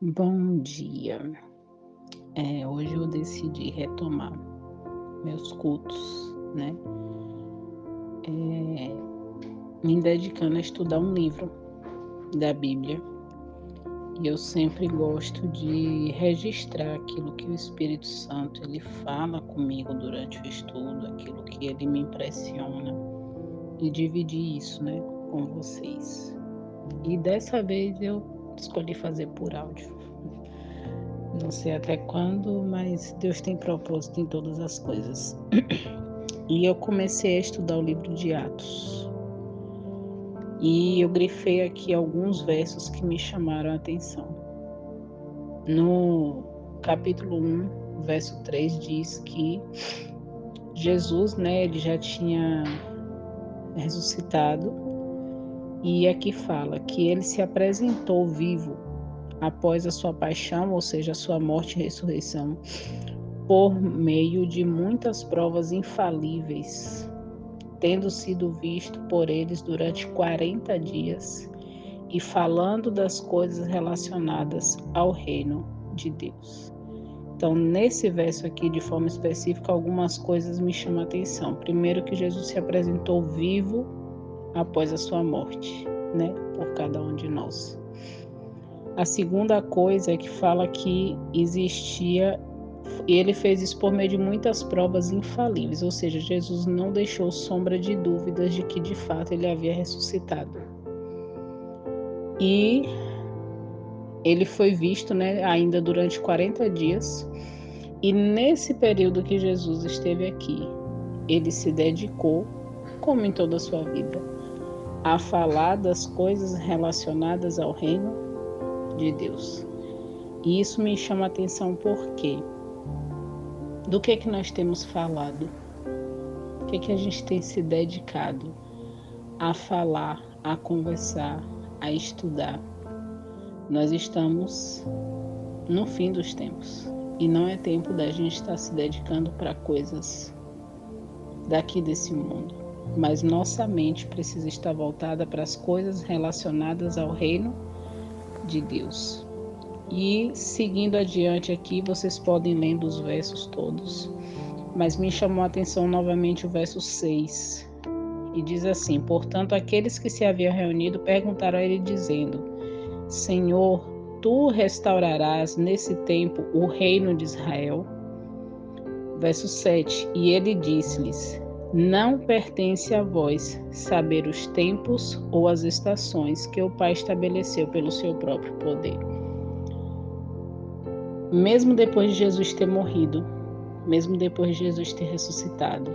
Bom dia. Hoje eu decidi retomar meus cultos, né? Eh, Me dedicando a estudar um livro da Bíblia. E eu sempre gosto de registrar aquilo que o Espírito Santo ele fala comigo durante o estudo, aquilo que ele me impressiona e dividir isso, né, com vocês. E dessa vez eu escolhi fazer por áudio. Não sei até quando, mas Deus tem propósito em todas as coisas. E eu comecei a estudar o livro de Atos. E eu grifei aqui alguns versos que me chamaram a atenção. No capítulo 1, verso 3 diz que Jesus, né, ele já tinha ressuscitado. E aqui fala que ele se apresentou vivo após a sua paixão, ou seja, a sua morte e ressurreição, por meio de muitas provas infalíveis, tendo sido visto por eles durante 40 dias e falando das coisas relacionadas ao reino de Deus. Então, nesse verso aqui, de forma específica, algumas coisas me chamam a atenção. Primeiro, que Jesus se apresentou vivo após a sua morte, né, por cada um de nós. A segunda coisa é que fala que ele fez isso por meio de muitas provas infalíveis, ou seja, Jesus não deixou sombra de dúvidas de que de fato ele havia ressuscitado. E ele foi visto, né, ainda durante 40 dias. E nesse período que Jesus esteve aqui, ele se dedicou, como em toda a sua vida, a falar das coisas relacionadas ao reino de Deus. E isso me chama a atenção porque do que nós temos falado, o que a gente tem se dedicado a falar, a conversar, a estudar. Nós estamos no fim dos tempos e não é tempo da gente estar se dedicando para coisas daqui desse mundo, mas nossa mente precisa estar voltada para as coisas relacionadas ao reino de Deus. E seguindo adiante aqui, vocês podem ler os versos todos, mas me chamou a atenção novamente o verso 6, e diz assim: portanto, aqueles que se haviam reunido perguntaram a ele, dizendo: Senhor, tu restaurarás nesse tempo o reino de Israel? Verso 7, e ele disse-lhes: não pertence a vós saber os tempos ou as estações que o Pai estabeleceu pelo seu próprio poder. Mesmo depois de Jesus ter morrido, mesmo depois de Jesus ter ressuscitado,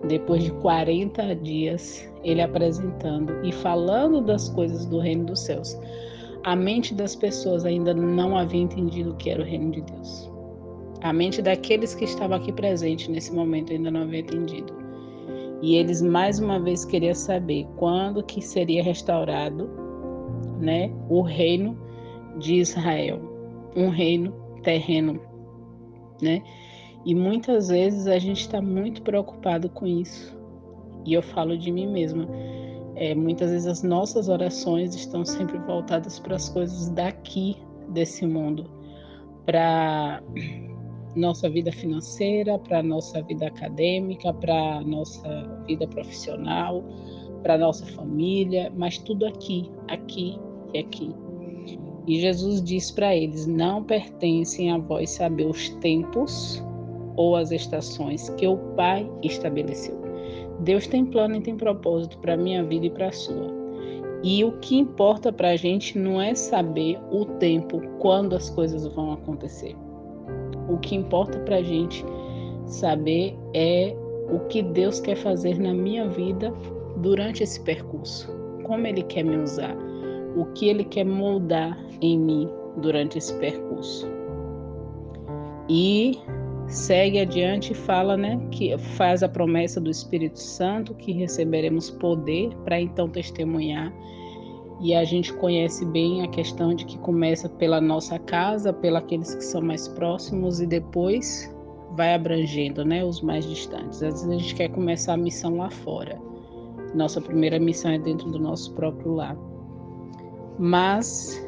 depois de 40 dias, ele apresentando e falando das coisas do reino dos céus, a mente das pessoas ainda não havia entendido o que era o reino de Deus. A mente daqueles que estavam aqui presentes nesse momento ainda não havia entendido. E eles mais uma vez queriam saber quando que seria restaurado, né, o reino de Israel, um reino terreno, né? E muitas vezes a gente está muito preocupado com isso. E eu falo de mim mesma. Muitas vezes as nossas orações estão sempre voltadas para as coisas daqui desse mundo, para nossa vida financeira, para nossa vida acadêmica, para nossa vida profissional, para nossa família, mas tudo aqui, aqui e aqui. E Jesus diz para eles: não pertencem a vós saber os tempos ou as estações que o Pai estabeleceu. Deus tem plano e tem propósito para a minha vida e para a sua. E o que importa para a gente não é saber o tempo, quando as coisas vão acontecer. O que importa para a gente saber é o que Deus quer fazer na minha vida durante esse percurso. Como Ele quer me usar. O que Ele quer moldar em mim durante esse percurso. E segue adiante e fala, né, que faz a promessa do Espírito Santo, que receberemos poder para então testemunhar. E a gente conhece bem a questão de que começa pela nossa casa, pelos que são mais próximos e depois vai abrangendo, né, os mais distantes. Às vezes a gente quer começar a missão lá fora. Nossa primeira missão é dentro do nosso próprio lar. Mas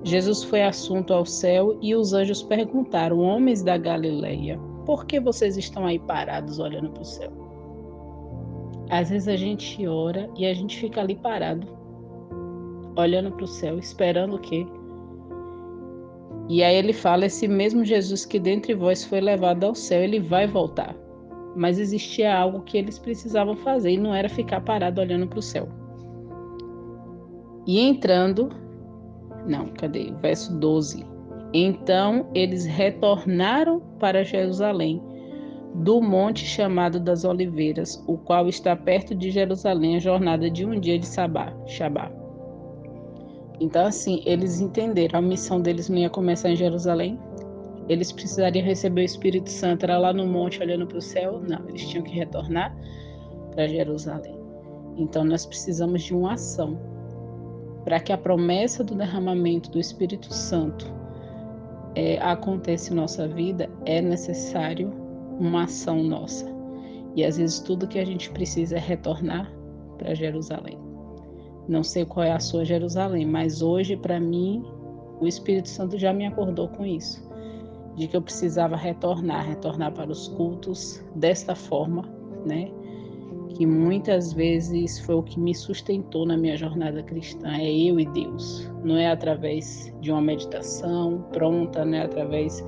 Jesus foi assunto ao céu e os anjos perguntaram: homens da Galileia, por que vocês estão aí parados olhando para o céu? Às vezes a gente ora e a gente fica ali parado, olhando para o céu, esperando o quê? E aí ele fala: esse mesmo Jesus que dentre vós foi levado ao céu, ele vai voltar. Mas existia algo que eles precisavam fazer e não era ficar parado olhando para o céu. E entrando, verso 12. Então eles retornaram para Jerusalém, do monte chamado das Oliveiras, o qual está perto de Jerusalém, a jornada de um dia de Shabá. Então, assim, eles entenderam, a missão deles não ia começar em Jerusalém, eles precisariam receber o Espírito Santo, era lá no monte olhando para o céu, não, eles tinham que retornar para Jerusalém. Então, nós precisamos de uma ação para que a promessa do derramamento do Espírito Santo aconteça em nossa vida, é necessário uma ação nossa. E às vezes tudo que a gente precisa é retornar para Jerusalém. Não sei qual é a sua Jerusalém, mas hoje, para mim, o Espírito Santo já me acordou com isso, de que eu precisava retornar para os cultos desta forma, né? Que muitas vezes foi o que me sustentou na minha jornada cristã, é eu e Deus. Não é através de uma meditação pronta, não é através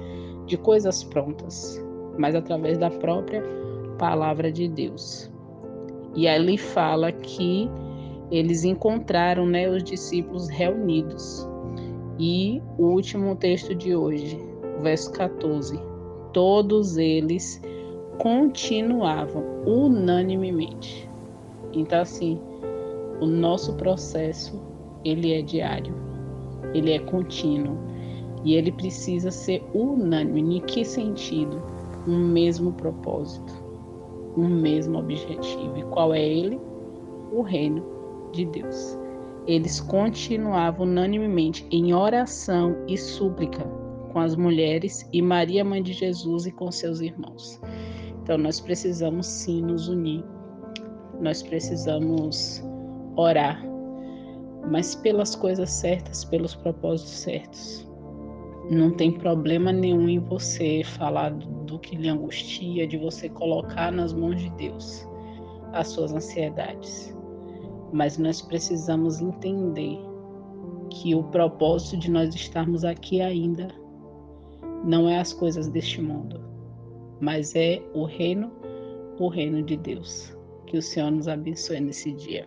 de coisas prontas, mas através da própria palavra de Deus. E ali fala que eles encontraram, né, os discípulos reunidos. E o último texto de hoje, verso 14. Todos eles continuavam unanimemente. Então, assim, o nosso processo, ele é diário, ele é contínuo e ele precisa ser unânime. Em que sentido? Um mesmo propósito, um mesmo objetivo. E qual é ele? O reino de Deus. Eles continuavam unanimemente em oração e súplica com as mulheres e Maria, mãe de Jesus, e com seus irmãos. Então, nós precisamos sim nos unir, nós precisamos orar, mas pelas coisas certas, pelos propósitos certos. Não tem problema nenhum em você falar do que lhe angustia, de você colocar nas mãos de Deus as suas ansiedades. Mas nós precisamos entender que o propósito de nós estarmos aqui ainda não é as coisas deste mundo, mas é o reino de Deus. Que o Senhor nos abençoe nesse dia.